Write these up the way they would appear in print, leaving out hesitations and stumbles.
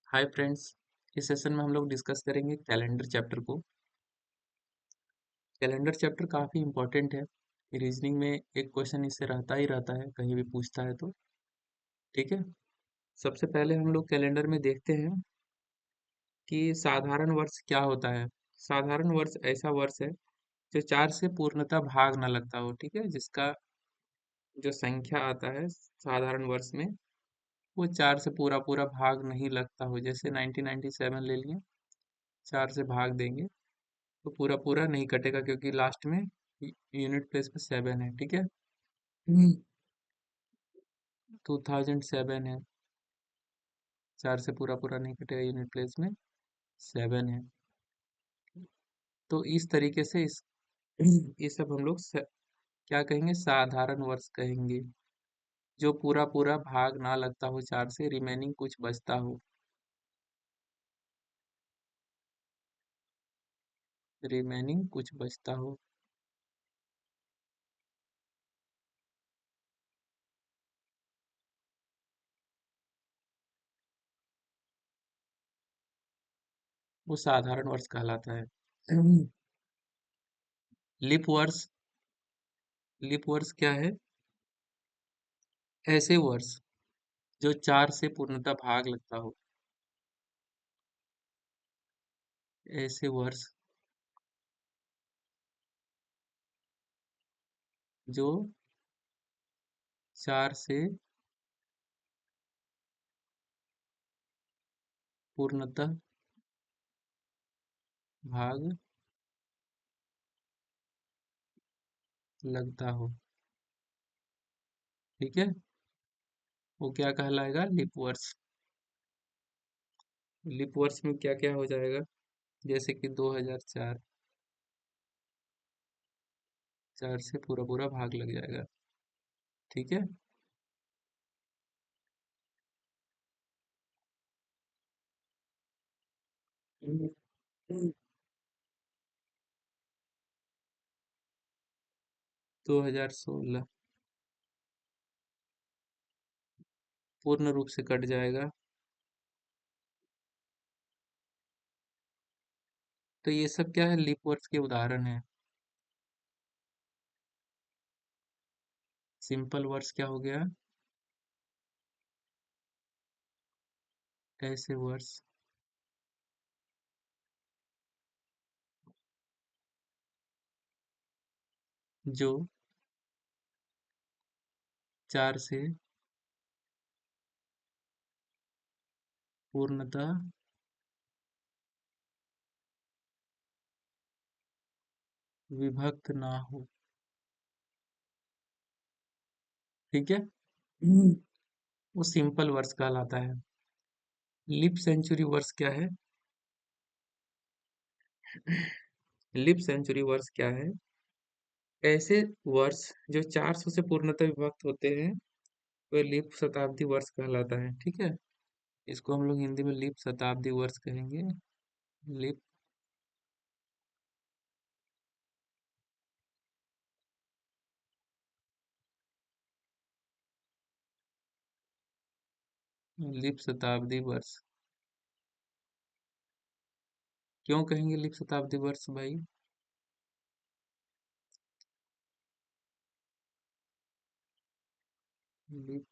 Hi friends. इस session में हम लोग डिस्कस करेंगे कैलेंडर चैप्टर को। कैलेंडर चैप्टर काफ़ी इंपॉर्टेंट है। रीजनिंग में एक क्वेश्चन इससे रहता ही रहता है, कहीं भी पूछता है तो। ठीक है। सबसे पहले हम लोग कैलेंडर में देखते हैं कि साधारण वर्ष क्या होता है। साधारण वर्ष ऐसा वर्ष है जो चार से पूर्णतः भाग ना लगता हो। ठीक है, जिसका जो संख्या आता है साधारण वर्ष में वो चार से पूरा पूरा भाग नहीं लगता हो। जैसे 1997 ले लिए, चार से भाग देंगे तो पूरा पूरा नहीं कटेगा क्योंकि लास्ट में यूनिट प्लेस पे 7 है। ठीक है। 2007 है, चार से पूरा पूरा नहीं कटेगा, यूनिट प्लेस में 7 है। तो इस तरीके से ये सब हम लोग क्या कहेंगे, साधारण वर्ष कहेंगे। जो पूरा पूरा भाग ना लगता हो चार से, रिमेनिंग कुछ बचता हो, रिमेनिंग कुछ बचता हो। वो साधारण वर्ष कहलाता है। लीप वर्ष, लीप वर्ष क्या है? ऐसे वर्ष जो चार से पूर्णतः भाग लगता हो, ऐसे वर्ष जो चार से पूर्णतः भाग लगता हो। ठीक है, वो क्या कहलाएगा? लीप वर्ष। लीप वर्ष में क्या क्या हो जाएगा? जैसे कि 2004, चार से पूरा पूरा भाग लग जाएगा। ठीक है। 2016 पूर्ण रूप से कट जाएगा। तो ये सब क्या है? लीप वर्ष के उदाहरण है। सिंपल वर्ष क्या हो गया? ऐसे वर्ष जो चार से पूर्णतः विभक्त ना हो। ठीक है। वो सिंपल वर्ष कहलाता है। लीप सेंचुरी वर्ष क्या है? लीप सेंचुरी वर्ष क्या है? ऐसे वर्ष जो 400 से पूर्णतः विभक्त होते हैं, वह लीप शताब्दी वर्ष कहलाता है। ठीक है। इसको हम लोग हिंदी में लीप शताब्दी वर्ष कहेंगे। लीप लीप शताब्दी वर्ष। क्यों कहेंगे लीप शताब्दी वर्ष भाई? लीप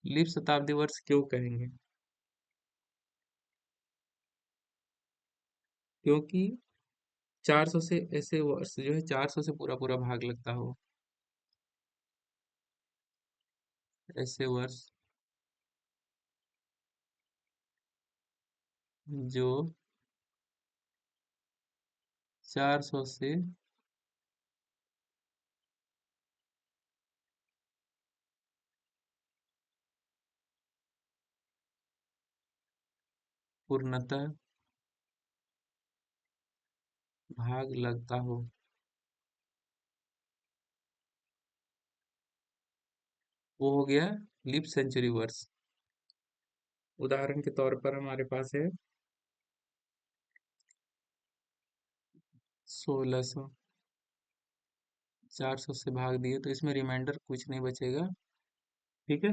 लीप शताब्दी वर्ष क्यों कहेंगे? क्योंकि 400 से ऐसे वर्ष जो है 400 से पूरा पूरा भाग लगता हो। ऐसे वर्ष जो 400 से पूर्णतः भाग लगता हो, वो हो गया लीप सेंचुरी वर्ष। उदाहरण के तौर पर हमारे पास है 1600, 400 से भाग दिए तो इसमें रिमाइंडर कुछ नहीं बचेगा। ठीक है।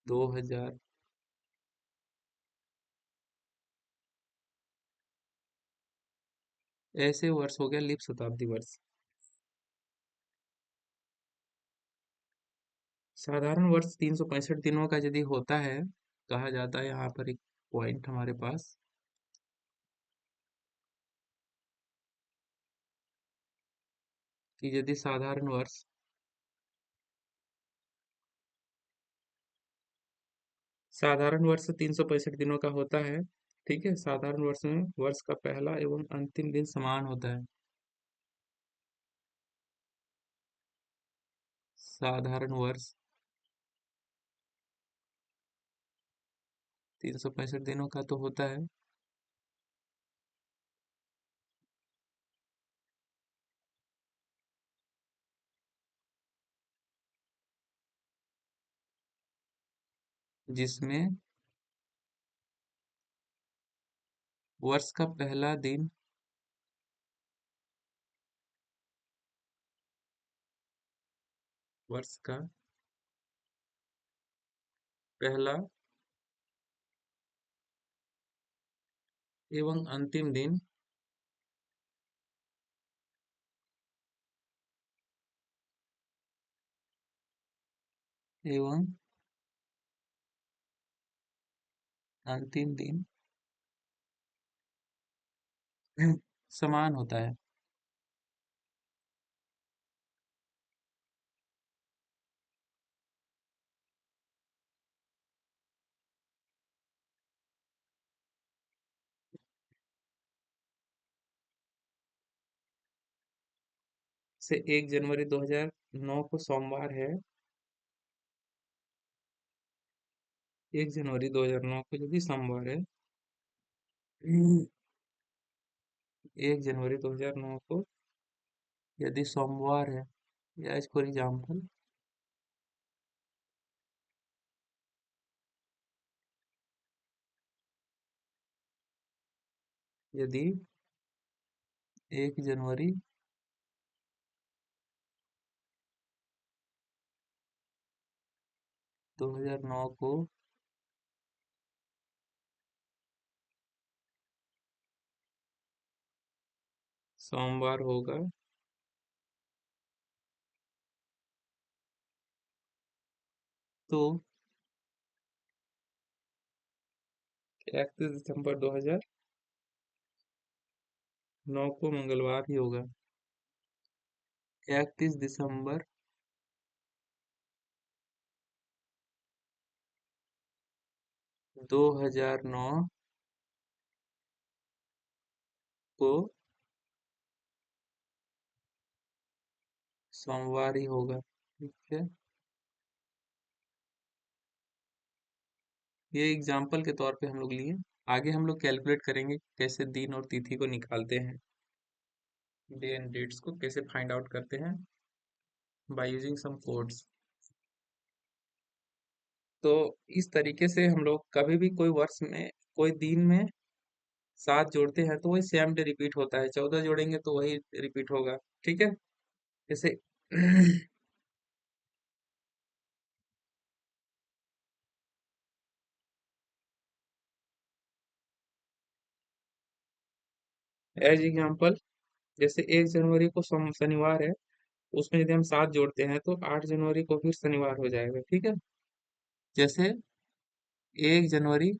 2000 ऐसे वर्ष हो गया लीप शताब्दी वर्ष। साधारण वर्ष 365 दिनों का यदि होता है, कहा जाता है यहाँ पर एक पॉइंट हमारे पास, कि यदि साधारण वर्ष 365 दिनों का होता है, ठीक है, साधारण वर्ष में वर्ष का पहला एवं अंतिम दिन समान होता है। साधारण वर्ष 365 दिनों का तो होता है, जिसमें वर्ष का पहला दिन वर्ष का पहला एवं अंतिम दिन एवं अंतिम दिन समान होता है। से 1 जनवरी 2009 को सोमवार है। 1 जनवरी 2009 को यदि सोमवार है, 1 जनवरी 2009 को यदि सोमवार है, या इसको एग्जाम्पल, यदि 1 जनवरी 2009 को सोमवार होगा, तो 31 दिसंबर 2009 को मंगलवार ही होगा। 31 दिसंबर 2009 को सोमवार ही होगा। ठीक है। ये एग्जाम्पल के तौर पे हम लोग लिए। आगे हम लोग कैलकुलेट करेंगे कैसे दिन और तिथि को निकालते हैं, डे एंड डेट्स को कैसे फाइंड आउट करते हैं बाय यूजिंग सम कोड्स। तो इस तरीके से हम लोग कभी भी कोई वर्ष में कोई दिन में 7 जोड़ते हैं तो वही सेम डे रिपीट होता है, 14 जोड़ेंगे तो वही रिपीट होगा। ठीक है। जैसे एज एग्जाम्पल, जैसे 1 जनवरी को शनिवार है, उसमें यदि हम 7 जोड़ते हैं तो 8 जनवरी को फिर शनिवार हो जाएगा। ठीक है। जैसे 1 जनवरी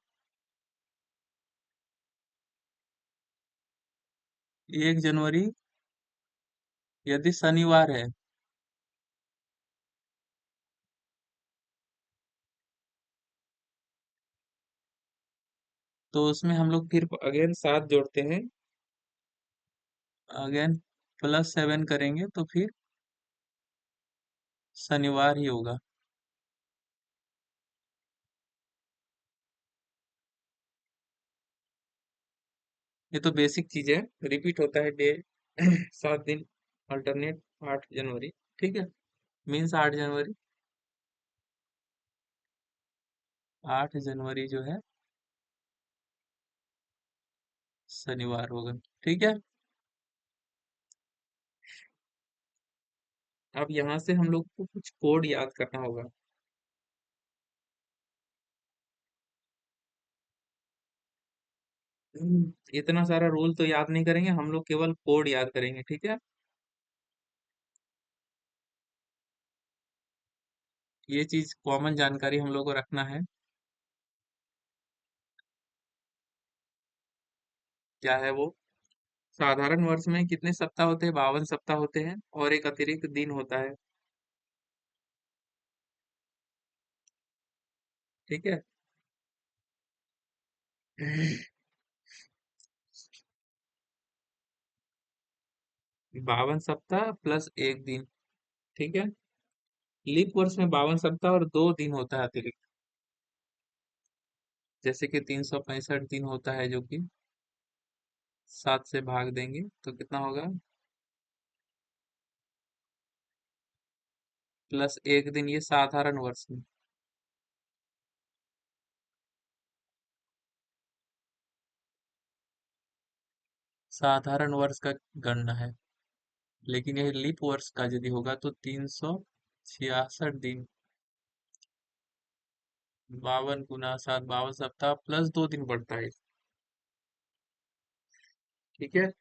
1 जनवरी यदि शनिवार है, तो उसमें हम लोग फिर अगेन 7 जोड़ते हैं, अगेन +7 करेंगे तो फिर शनिवार ही होगा। ये तो बेसिक चीज है, रिपीट होता है डे 7 दिन अल्टरनेट 8 जनवरी। ठीक है। मीन्स 8 जनवरी, 8 जनवरी जो है शनिवार होगा। ठीक है। अब यहाँ से हम लोग को कुछ कोड याद करना होगा। इतना सारा रूल तो याद नहीं करेंगे हम लोग, केवल कोड याद करेंगे। ठीक है। ये चीज कॉमन जानकारी हम लोग को रखना है। क्या है वो? साधारण वर्ष में कितने सप्ताह होते हैं? 52 सप्ताह होते हैं, और एक अतिरिक्त दिन होता है। ठीक है। 52 सप्ताह प्लस एक दिन। ठीक है। लीप वर्ष में 52 सप्ताह और 2 दिन होता है अतिरिक्त। जैसे कि 365 दिन होता है, जो कि 7 से भाग देंगे तो कितना होगा? प्लस एक दिन, ये साधारण वर्ष में। साधारण वर्ष का गणना है। लेकिन ये लीप वर्ष का यदि होगा तो 366 दिन। 52 गुना 7, 52 सप्ताह प्लस 2 दिन बढ़ता है। ठीक है।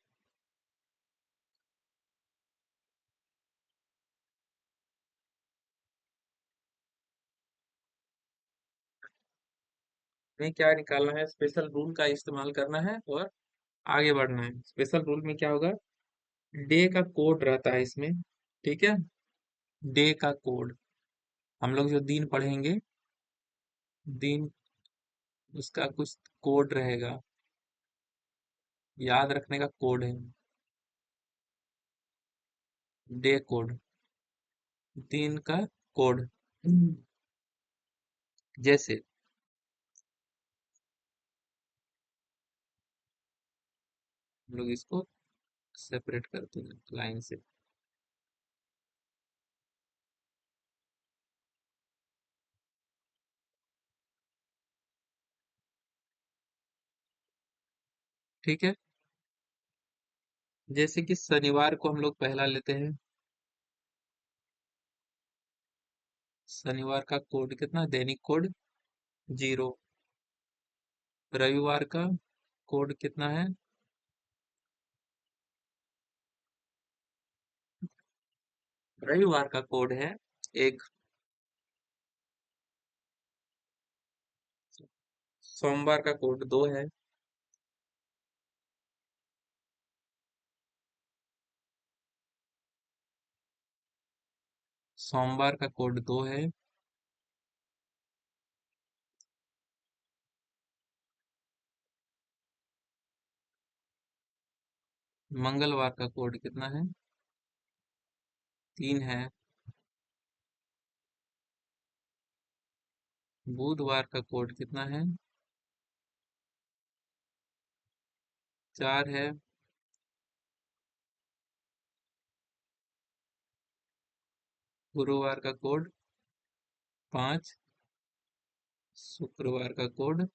हमें क्या निकालना है? स्पेशल रूल का इस्तेमाल करना है और आगे बढ़ना है। स्पेशल रूल में क्या होगा? डे का कोड रहता है इसमें। ठीक है। डे का कोड, हम लोग जो दिन पढ़ेंगे, दिन, उसका कुछ कोड रहेगा, याद रखने का कोड है। डे कोड, दिन का कोड। जैसे हम लोग इसको सेपरेट करते हैं लाइन से। ठीक है। जैसे कि शनिवार को हम लोग पहला लेते हैं। शनिवार का कोड कितना? दैनिक कोड 0। रविवार का कोड कितना है? रविवार का कोड है 1। सोमवार का कोड 2 है। सोमवार का कोड 2 है। मंगलवार का कोड कितना है? 3 है। बुधवार का कोड कितना है? 4 है। गुरुवार का कोड 5। शुक्रवार का कोड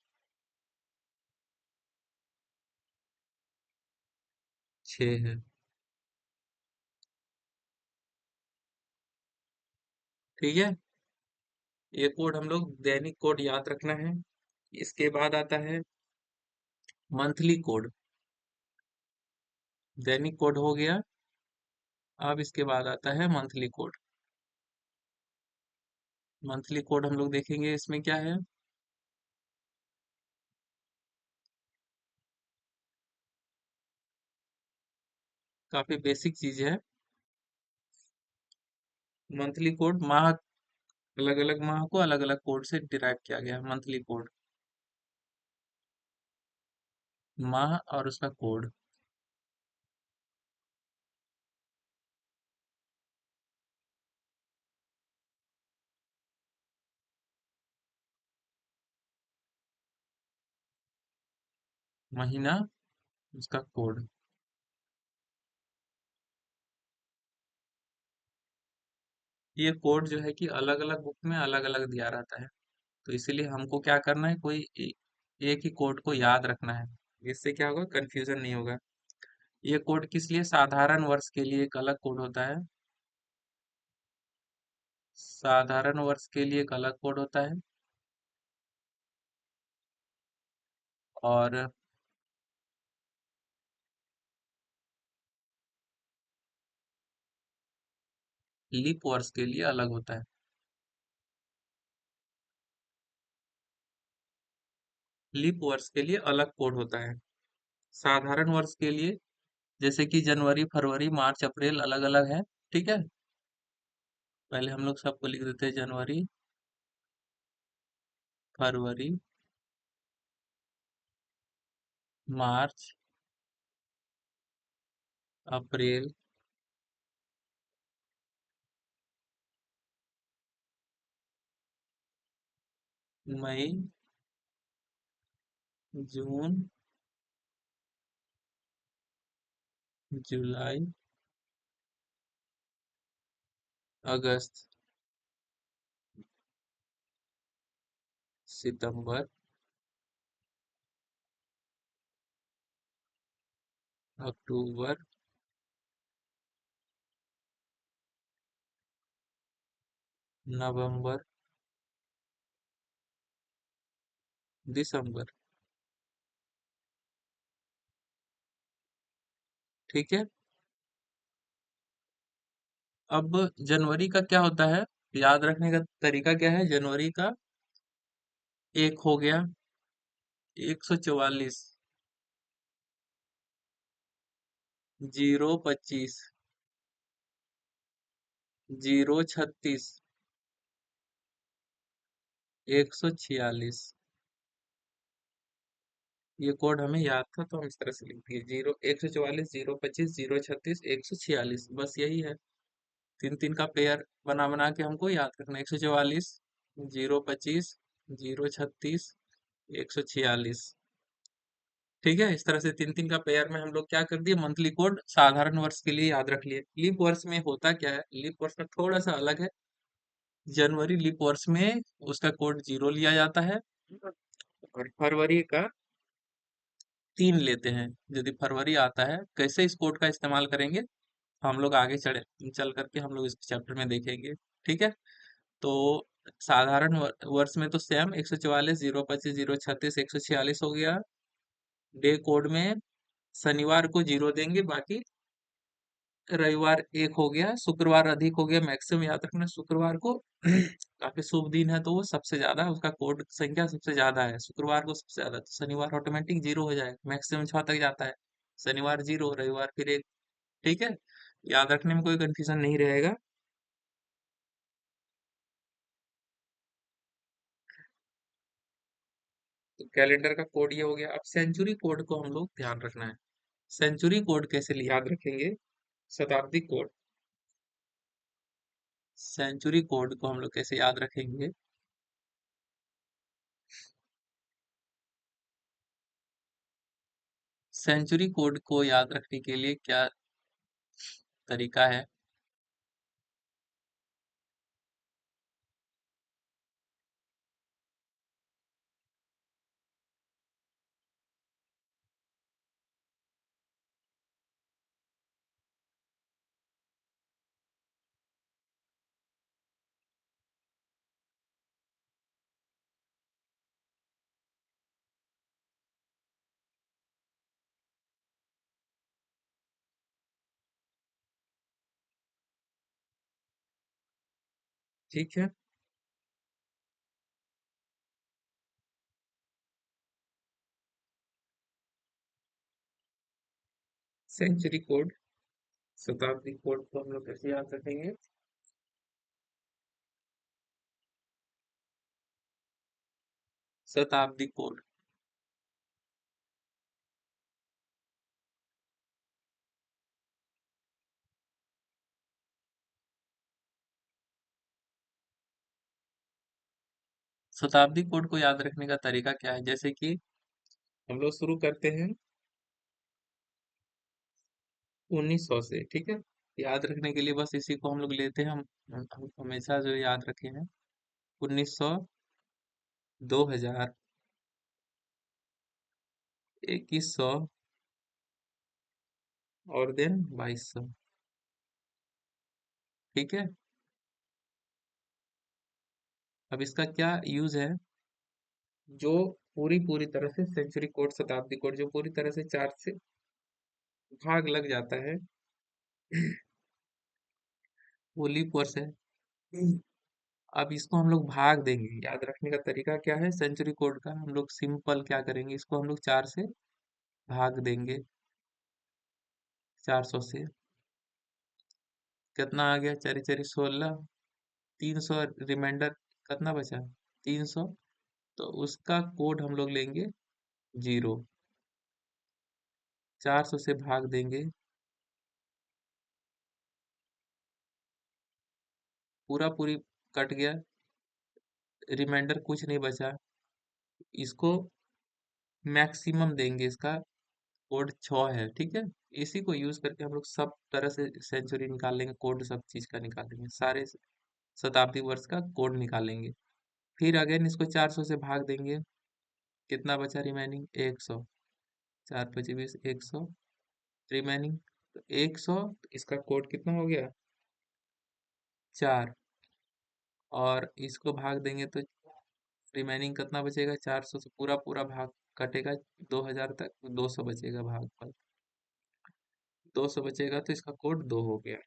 6 है। ठीक है। ये कोड हम लोग दैनिक कोड याद रखना है। इसके बाद आता है मंथली कोड। दैनिक कोड हो गया। अब इसके बाद आता है मंथली कोड। मंथली कोड हम लोग देखेंगे इसमें क्या है। काफी बेसिक चीज है। मंथली कोड, माह, अलग अलग माह को अलग अलग कोड से डिराइव किया गया है। मंथली कोड, माह और उसका कोड। महीना, उसका कोड। ये कोड जो है कि अलग अलग बुक में अलग अलग दिया रहता है, तो इसीलिए हमको क्या करना है, कोई एक ही कोड को याद रखना है। इससे क्या होगा, कंफ्यूजन नहीं होगा। ये कोड किस लिए, साधारण वर्ष के लिए एक अलग कोड होता है। साधारण वर्ष के लिए एक अलग कोड होता है। और लीप वर्ष के लिए अलग होता है। लीप वर्ष के लिए अलग कोड होता है। साधारण वर्ष के लिए, जैसे कि जनवरी फरवरी मार्च अप्रैल अलग अलग है। ठीक है, पहले हम लोग सबको लिख देते हैं, जनवरी फरवरी मार्च अप्रैल मई जून जुलाई अगस्त सितंबर अक्टूबर नवंबर दिसंबर। ठीक है, अब जनवरी का क्या होता है, याद रखने का तरीका क्या है, जनवरी का एक हो गया 144, 025, 036, 146। ये कोड हमें याद था तो हम इस तरह से लिख दिए, 144, 025, 036, 146, बस यही है। तीन तीन का पेयर बना बना के हमको याद रखना, 144, 025, 036, 146। ठीक है, इस तरह से तीन तीन का पेयर में हम लोग क्या कर दिए, मंथली कोड साधारण वर्ष के लिए याद रख लिए। लीप वर्ष में होता क्या है, लीप वर्ष में थोड़ा सा अलग है। जनवरी लीप वर्ष में उसका कोड 0 लिया जाता है, और फरवरी का 3 लेते हैं। यदि फरवरी आता है, कैसे इस कोड का इस्तेमाल करेंगे हम लोग आगे चढ़े चल करके हम लोग इस चैप्टर में देखेंगे। ठीक है, तो साधारण वर्ष में तो सेम 144, 025, 036, 146 हो गया। डे कोड में शनिवार को 0 देंगे, बाकी रविवार 1 हो गया, शुक्रवार अधिक हो गया, मैक्सिमम याद रखना शुक्रवार को काफी शुभ दिन है, तो वो सबसे ज्यादा उसका कोड संख्या सबसे ज्यादा है, शुक्रवार को सबसे ज्यादा, तो शनिवार ऑटोमेटिक 0 हो जाएगा, मैक्सिमम 6 तक जाता है। शनिवार 0, रविवार फिर 1। ठीक है, याद रखने में कोई कंफ्यूजन नहीं रहेगा। तो कैलेंडर का कोड ये हो गया। अब सेंचुरी कोड को हम लोग ध्यान रखना है। सेंचुरी कोड कैसे याद रखेंगे, शताब्दी कोड, सेंचुरी कोड को हम लोग कैसे याद रखेंगे। सेंचुरी कोड को याद रखने के लिए क्या तरीका है। ठीक है, सेंचुरी कोड, शताब्दी कोड को हम लोग कैसे याद रखेंगे। शताब्दी कोड, शताब्दी कोड को याद रखने का तरीका क्या है, जैसे कि हम लोग शुरू करते हैं 1900 से। ठीक है, याद रखने के लिए बस इसी को हम लोग लेते हैं, हम हमेशा जो याद रखे हैं, 1900, 2000, 2100 और देन 2200। ठीक है। अब इसका क्या यूज है, जो पूरी पूरी तरह से सेंचुरी कोड शताब्दी कोड जो पूरी तरह से चार से भाग लग जाता है वो लीप वर्ष है। अब इसको हम लोग भाग देंगे। याद रखने का तरीका क्या है सेंचुरी कोड का, हम लोग सिंपल क्या करेंगे, इसको हम लोग चार से भाग देंगे। 400 से कितना आ गया, चारी चारी 16, 300 रिमाइंडर कितना बचा, 300। तो उसका कोड हम लोग लेंगे 0, 400 से भाग देंगे, पूरा पूरी कट गया, रिमाइंडर कुछ नहीं बचा। इसको मैक्सिमम देंगे, इसका कोड 6 है, ठीक है। इसी को यूज करके हम लोग सब तरह से सेंचुरी निकाल लेंगे, कोड सब चीज का निकालेंगे, सारे शताब्दी वर्ष का कोड निकालेंगे। फिर अगेन इसको 400 से भाग देंगे, कितना बचा रिमेनिंग, 100, 4 × 25 = 100 रिमेनिंग। तो 100, इसका कोड कितना हो गया, 4, और इसको भाग देंगे तो रिमेनिंग कितना बचेगा, 400 से पूरा पूरा भाग कटेगा, 2000 तक 200 बचेगा भाग पर, 200 बचेगा तो इसका कोड 2 हो गया।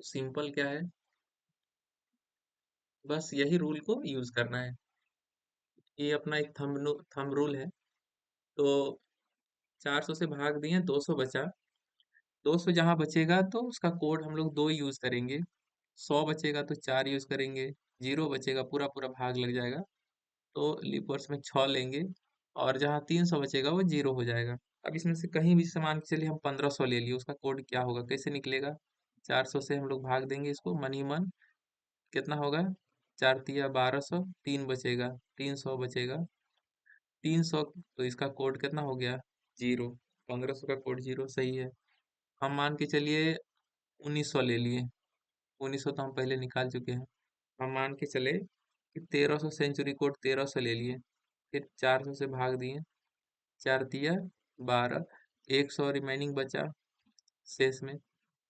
तो सिंपल क्या है, बस यही रूल को यूज करना है। ये अपना एक थंब रूल है। तो 400 से भाग दिए, 200 बचा, 200 जहाँ बचेगा तो उसका कोड हम लोग 2 यूज करेंगे, 100 बचेगा तो 4 यूज करेंगे, 0 बचेगा पूरा पूरा भाग लग जाएगा तो लीप वर्ष में 6 लेंगे, और जहाँ 300 बचेगा वो 0 हो जाएगा। अब इसमें से कहीं भी सामान के चलिए हम 1500 ले लिए, उसका कोड क्या होगा, कैसे निकलेगा, 400 से हम लोग भाग देंगे इसको, मन ही मन कितना होगा, 4 × 3 = 1200, 3 बचेगा, 300 बचेगा, 300, तो इसका कोड कितना हो गया, 0, 1500 का कोड 0 सही है। हम मान के चलिए 1900 ले लिए, 1900 तो हम पहले निकाल चुके हैं। हम मान के चले कि 1300 सेंचुरी कोड 1300 ले लिए, फिर 400 से भाग दिए, 4 × 3 = 12, 100 रिमेनिंग बचा शेष में।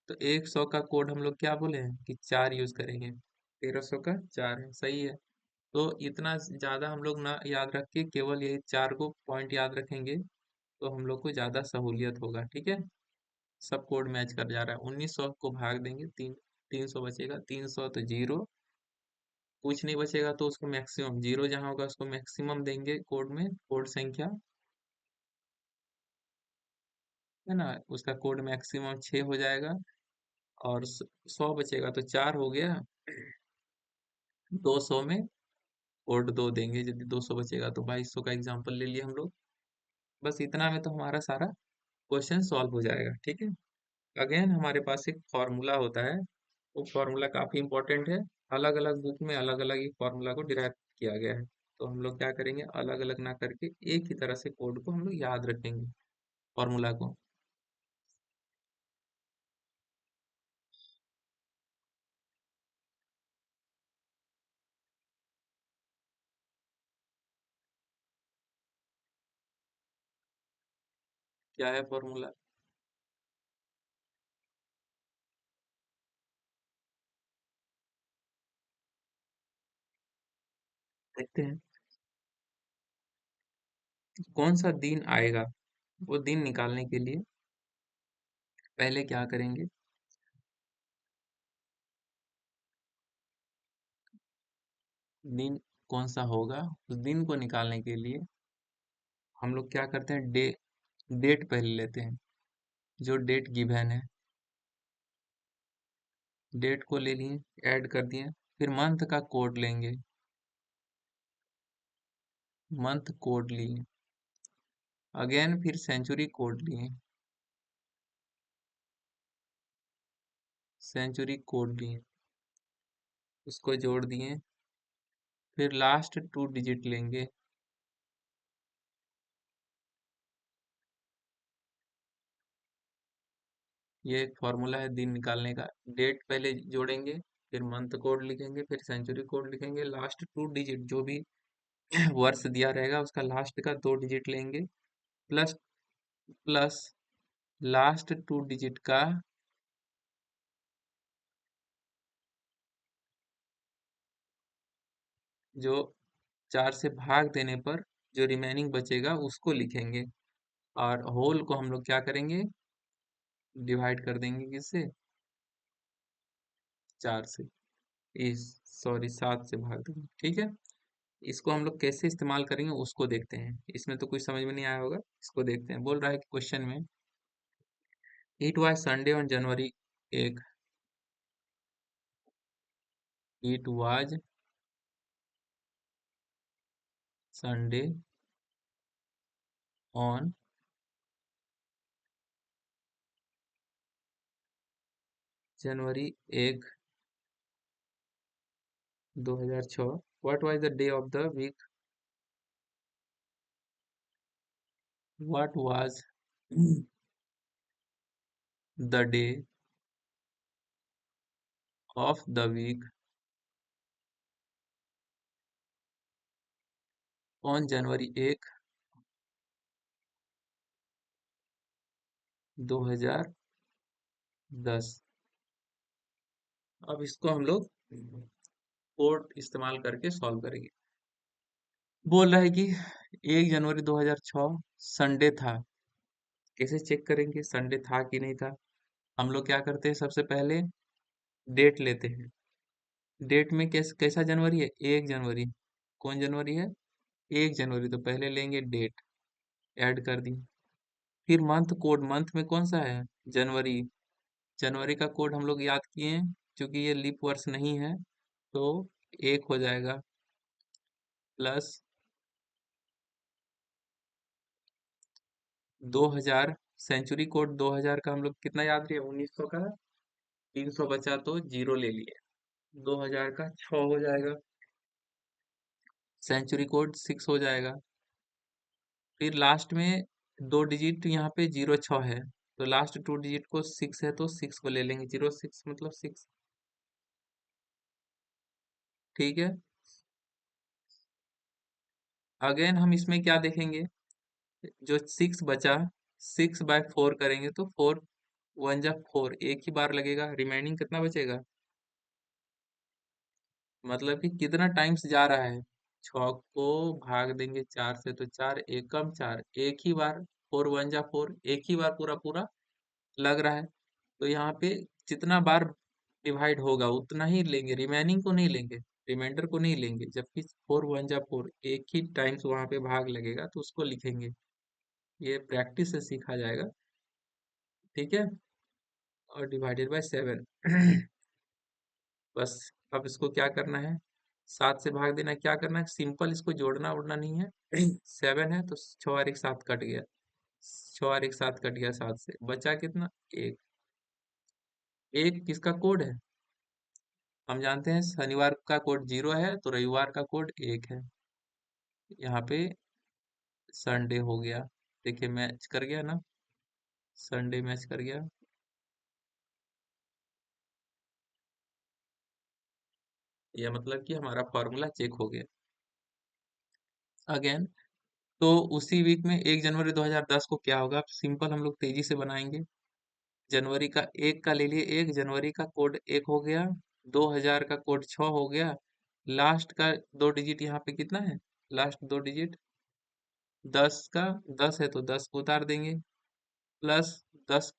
तो 100 का कोड हम लोग क्या बोले हैं कि 4 यूज करेंगे, 1300 का 4 है, सही है। तो इतना ज्यादा हम लोग ना याद रख के केवल यही 4 को पॉइंट याद रखेंगे, तो हम लोग को ज्यादा सहूलियत होगा, ठीक है। सब कोड मैच कर जा रहा है, 1900 को भाग देंगे, 300 बचेगा, 300 तो 0, कुछ नहीं बचेगा तो उसको मैक्सिमम, 0 जहाँ होगा उसको मैक्सिमम देंगे कोड में, कोड संख्या है ना, उसका कोड मैक्सिमम 6 हो जाएगा, और 100 बचेगा तो 4 हो गया, 200 में कोड 2 देंगे, यदि 200 बचेगा तो 2200 का एग्जांपल ले लिए हम लोग। बस इतना में तो हमारा सारा क्वेश्चन सॉल्व हो जाएगा, ठीक है। अगेन हमारे पास एक फॉर्मूला होता है, वो फॉर्मूला काफी इंपॉर्टेंट है, अलग अलग बुक में अलग अलग ही फॉर्मूला को डिराइव किया गया है। तो हम लोग क्या करेंगे, अलग अलग ना करके एक ही तरह से कोड को हम लोग याद रखेंगे, फॉर्मूला को। क्या है फॉर्मूला, देखते हैं। कौन सा दिन आएगा, वो दिन निकालने के लिए पहले क्या करेंगे, दिन कौन सा होगा, उस दिन को निकालने के लिए हम लोग क्या करते हैं, डेट पहले लेते हैं, जो डेट गिवन है, डेट को ले लिए, ऐड कर दिए, फिर मंथ का कोड लेंगे, मंथ कोड लिए, अगेन फिर सेंचुरी कोड लिए, सेंचुरी कोड लिए, उसको जोड़ दिए, फिर लास्ट 2 डिजिट लेंगे, ये एक फॉर्मूला है दिन निकालने का। डेट पहले जोड़ेंगे, फिर मंथ कोड लिखेंगे, फिर सेंचुरी कोड लिखेंगे, लास्ट 2 डिजिट जो भी वर्ष दिया रहेगा, उसका लास्ट का 2 डिजिट लेंगे, प्लस प्लस लास्ट 2 डिजिट का जो 4 से भाग देने पर जो रिमेनिंग बचेगा उसको लिखेंगे, और होल को हम लोग क्या करेंगे, डिवाइड कर देंगे किससे, 4 से, इस सॉरी 7 से भाग देंगे। ठीक है, इसको हम लोग कैसे इस्तेमाल करेंगे उसको देखते हैं, इसमें तो कुछ समझ में नहीं आया होगा, इसको देखते हैं। बोल रहा है कि क्वेश्चन में, it was Sunday on January 1, it was Sunday on January 1, 2006, what was the day of the week, what was the day of the week on January 1, 2010। अब इसको हम लोग कोड इस्तेमाल करके सॉल्व करेंगे। बोल रहा है कि 1 जनवरी 2006 संडे था। कैसे चेक करेंगे संडे था कि नहीं था? हम लोग क्या करते हैं, सबसे पहले डेट लेते हैं। डेट में कैसा जनवरी है, 1 जनवरी। कौन जनवरी है, 1 जनवरी, तो पहले लेंगे डेट, ऐड कर दी। फिर मंथ कोड, मंथ में कौन सा है, जनवरी। जनवरी का कोड हम लोग याद किए हैं, क्योंकि ये लीप वर्ष नहीं है, तो 1 हो जाएगा, प्लस 2000, सेंचुरी कोड 2000 का हम लोग कितना याद रहे, 1900 का, 300 बचा तो जीरो ले लिए, 2000 का 6 हो जाएगा, सेंचुरी कोड 6 हो जाएगा। फिर लास्ट में 2 डिजिट यहाँ पे 06 है, तो लास्ट 2 डिजिट को 6 है, तो 6 को ले लेंगे, 06 मतलब 6। ठीक है, अगेन हम इसमें क्या देखेंगे, जो 6 बचा, 6/4 करेंगे तो 4 1 जा 4, एक ही बार लगेगा, रिमेनिंग कितना बचेगा, मतलब कि कितना टाइम्स जा रहा है, 6 को भाग देंगे 4 से तो 4, एक कम 4, एक ही बार, 4 1 जा 4, एक ही बार पूरा पूरा लग रहा है, तो यहाँ पे जितना बार डिवाइड होगा उतना ही लेंगे, रिमेनिंग को नहीं लेंगे, रिमाइंडर को नहीं लेंगे, जबकि 4 1 जा 4 एक ही टाइम्स वहां पे भाग लगेगा तो उसको लिखेंगे। ये प्रैक्टिस से सीखा जाएगा। ठीक है, और डिवाइडेड बाय 7। बस, अब इसको क्या करना है, 7 से भाग देना है, क्या करना है, सिंपल, इसको जोड़ना उड़ना नहीं है। 7 है तो 6 और 1 7 कट गया, 6 और 1 7 कट गया, 7 से बचा कितना, एक। एक किसका कोड है, हम जानते हैं शनिवार का कोड 0 है, तो रविवार का कोड 1 है, यहाँ पे संडे हो गया। देखिए मैच कर गया ना, संडे मैच कर गया, यह मतलब कि हमारा फॉर्मूला चेक हो गया। अगेन, तो उसी वीक में 1 जनवरी 2010 को क्या होगा, सिंपल हम लोग तेजी से बनाएंगे। जनवरी का 1 का ले लिए, 1 जनवरी का कोड 1 हो गया, 2000 का कोड 6 हो गया, लास्ट का 2 डिजिट यहाँ पे कितना है, लास्ट 2 डिजिट 10 का, 10 है तो 10 को उतार देंगे, प्लस 10,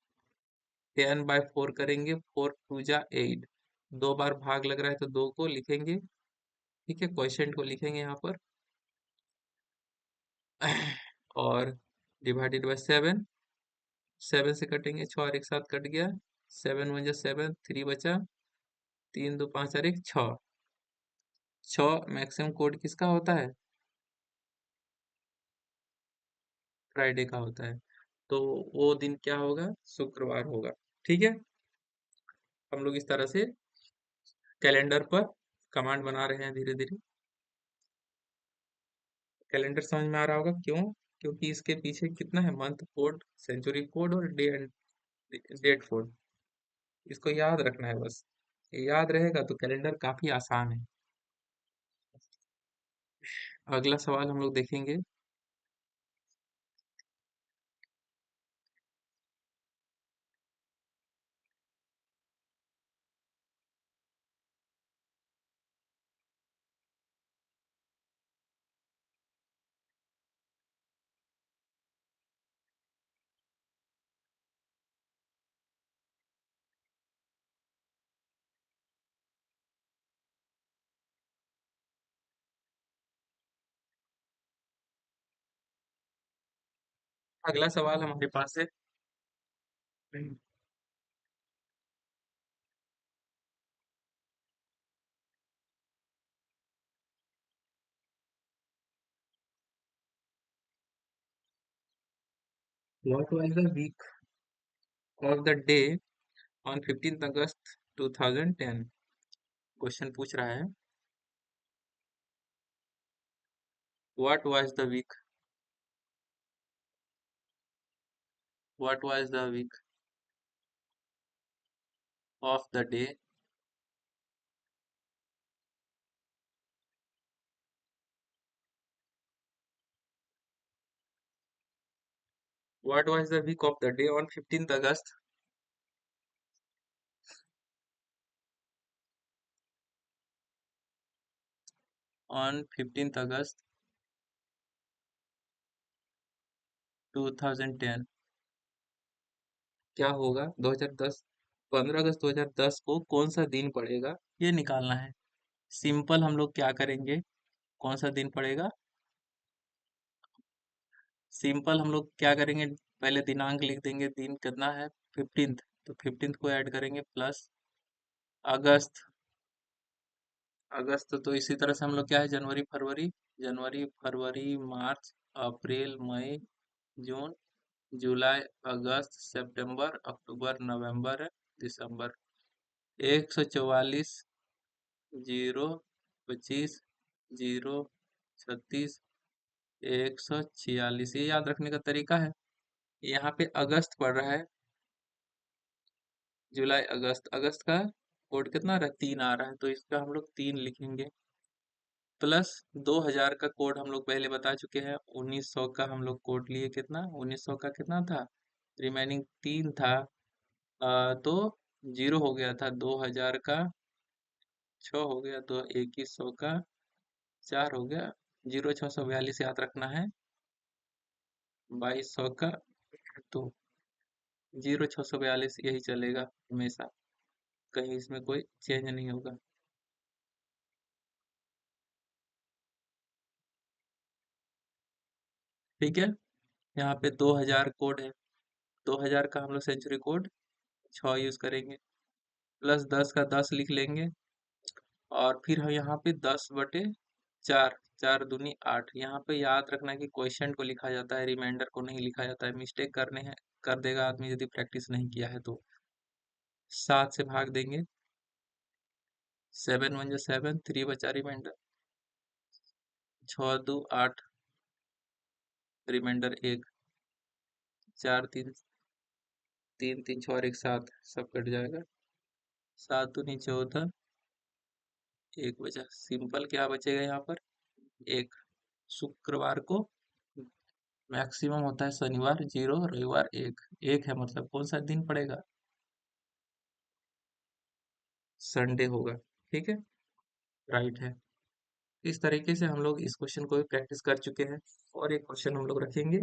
10/4 करेंगे, 4 2 जा 8, 2 बार भाग लग रहा है तो 2 को लिखेंगे। ठीक है, क्वेश्चन को लिखेंगे यहाँ पर। और डिवाइडेड बाय 7, 7 से कटेंगे, 6 और 1 7 कट गया, 7 1 जा 7, 3 बचा, 3 2 5 और 1 6, 6 मैक्सिमम कोड किसका होता है, फ्राइडे का होता है, तो वो दिन क्या होगा, शुक्रवार होगा। ठीक है, हम लोग इस तरह से कैलेंडर पर कमांड बना रहे हैं धीरे धीरे। कैलेंडर समझ में आ रहा होगा, क्यों, क्योंकि इसके पीछे कितना है, मंथ कोड, सेंचुरी कोड और डे एंड डेट कोड, इसको याद रखना है बस, ये याद रहेगा तो कैलेंडर काफी आसान है। अगला सवाल हम लोग देखेंगे। अगला सवाल हमारे पास है, what was the week of the day on 15 August 2010। Question पूछ रहा है, what was the week, what was the week of the day, what was the week of the day on 15 August on 15 August 2010। क्या होगा 2010, 15 August 2010 को कौन सा दिन पड़ेगा, ये निकालना है। सिंपल हम लोग क्या करेंगे, कौन सा दिन पड़ेगा, सिंपल हम लोग क्या करेंगे, पहले दिनांक लिख देंगे, दिन कितना है 15th, तो 15th को ऐड करेंगे प्लस अगस्त, अगस्त तो इसी तरह से हम लोग क्या है, जनवरी फरवरी, जनवरी फरवरी मार्च अप्रैल मई जून जुलाई अगस्त सितंबर अक्टूबर नवंबर दिसंबर, 144, 0, 25, 0, 36, 146, ये याद रखने का तरीका है। यहाँ पे अगस्त पड़ रहा है, जुलाई अगस्त, अगस्त का कोड कितना आ रहा है, 3 आ रहा है, तो इसका हम लोग 3 लिखेंगे, प्लस 2000 का कोड हम लोग पहले बता चुके हैं, 1900 का हम लोग कोड लिए, कितना 1900 का कितना था, रिमेनिंग 3 था, तो 0 हो गया था, 2000 का 6 हो गया, तो 2100 का 4 हो गया, 0 642 याद रखना है, 2200 का, तो 0 642 यही चलेगा हमेशा, कहीं इसमें कोई चेंज नहीं होगा। ठीक है, यहाँ पे 2000 कोड है, 2000 का हम लोग सेंचुरी कोड 6 यूज करेंगे, प्लस 10 का 10 लिख लेंगे, और फिर हम यहाँ पे 10/4, 4 दूनी 8, यहाँ पे याद रखना है कि क्वेश्चन को लिखा जाता है, रिमाइंडर को नहीं लिखा जाता है, मिस्टेक करने हैं कर देगा आदमी यदि प्रैक्टिस नहीं किया है तो। 7 से भाग देंगे, 7 1 7, 3 बचा रिमाइंडर, 6 2 8, रिमाइंडर 1, 4 3 3 3 6 और 1 7, सब कट जाएगा, 7 दूनी 14, 1 बचा, सिंपल क्या बचेगा यहाँ पर, 1। शुक्रवार को मैक्सिमम होता है शनिवार 0, रविवार 1, 1 है मतलब कौन सा दिन पड़ेगा, संडे होगा। ठीक है, राइट है। इस तरीके से हम लोग इस क्वेश्चन को भी प्रैक्टिस कर चुके हैं, और एक क्वेश्चन हम लोग रखेंगे।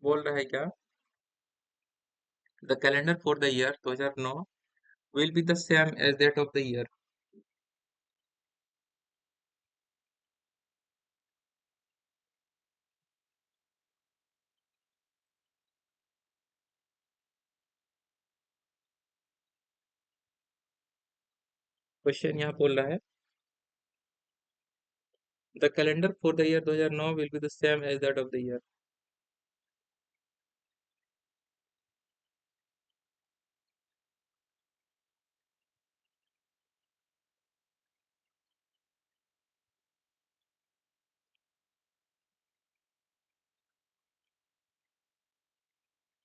बोल रहा है क्या, the calendar for the year 2009 will be the same as that of the year. Question यहाँ बोल रहा है, the calendar for the year 2009 will be the same as that of the year.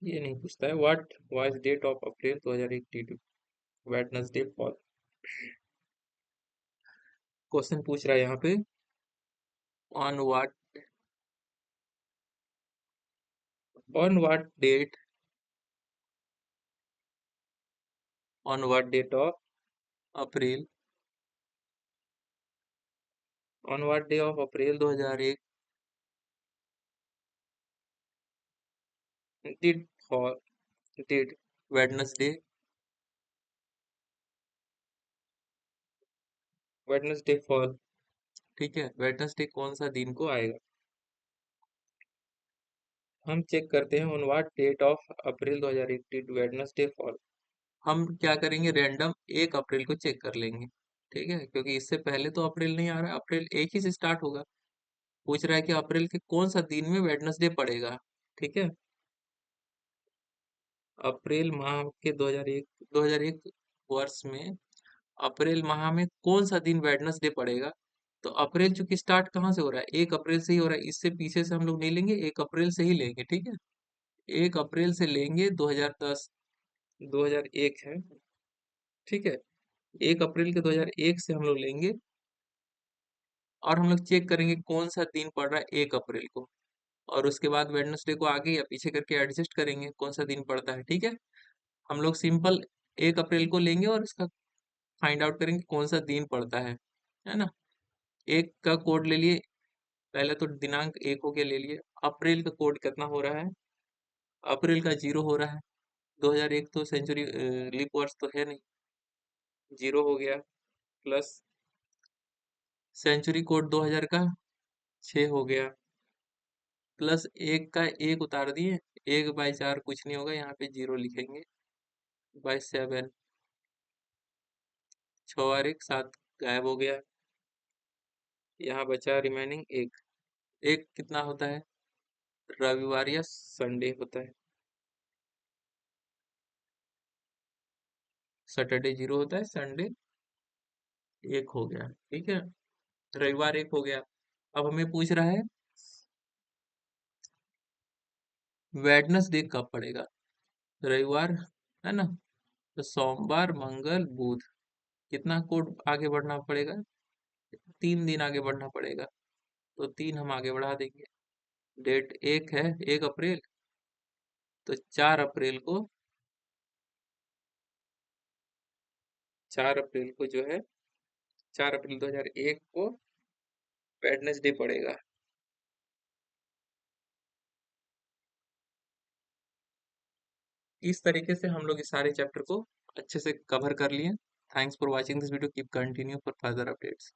ये नहीं पूछता है what was date of April 2082 Wednesday fall. Question पूछ रहा है यहाँ पे on what date on what date of April on what day of April 2001 did fall did Wednesday Wednesday fall. ठीक है, वेडनेसडे कौन सा दिन को आएगा। हम चेक करते हैं on what date of April 2001 did Wednesday fall. हम क्या करेंगे, रैंडम 1 अप्रैल को चेक कर लेंगे। ठीक है, क्योंकि इससे पहले तो अप्रैल नहीं आ रहा है, अप्रैल 1 ही से स्टार्ट होगा। पूछ रहा है कि अप्रैल के कौन सा दिन में वेडनेसडे पड़ेगा। ठीक है, अप्रैल माह के 2001 वर्ष में अप्रैल माह में कौन सा दिन वेडनेसडे पड़ेगा। तो अप्रैल चूंकि स्टार्ट कहाँ से हो रहा है, 1 अप्रैल से ही हो रहा है, इससे पीछे से हम लोग नहीं लेंगे, 1 अप्रैल से ही लेंगे। ठीक है, 1 अप्रैल से लेंगे 2010 2001 है। ठीक है, 1 अप्रैल के 2001 से हम लोग लेंगे और हम लोग चेक करेंगे कौन सा दिन पड़ रहा है 1 अप्रैल को, और उसके बाद वेडनेसडे को आगे या पीछे करके एडजस्ट करेंगे कौन सा दिन पड़ता है। ठीक है, हम लोग सिंपल 1 अप्रैल को लेंगे और इसका फाइंड आउट करेंगे कौन सा दिन पड़ता है ना। एक का कोड ले लिए, पहले तो दिनांक 1 हो गया, ले लिए। अप्रैल का कोड कितना हो रहा है, अप्रैल का 0 हो रहा है। 2001 तो सेंचुरी लीप वर्ष तो है नहीं, 0 हो गया। प्लस सेंचुरी कोड 2000 का 6 हो गया। प्लस 1 का 1 उतार दिए, 1/4 कुछ नहीं होगा, यहाँ पे 0 लिखेंगे। बाई 7, 6 और 1 7 गायब हो गया। यहाँ बचा रिमेनिंग 1। 1 कितना होता है, रविवार या संडे होता है। सैटरडे 0 होता है, संडे 1 हो गया। ठीक है, रविवार 1 हो गया। अब हमें पूछ रहा है वेडनेसडे कब पड़ेगा, रविवार है ना। तो सोमवार मंगल बुध, कितना कोड आगे बढ़ना पड़ेगा, 3 दिन आगे बढ़ना पड़ेगा। तो 3 हम आगे बढ़ा देंगे। डेट 1 है, 1 अप्रैल, तो 4 अप्रैल को 4 अप्रैल को जो है 4 अप्रैल 2001 को वेडनेसडे पड़ेगा। इस तरीके से हम लोग इस सारे चैप्टर को अच्छे से कवर कर लिए। Thanks for watching this video, keep continue for further updates.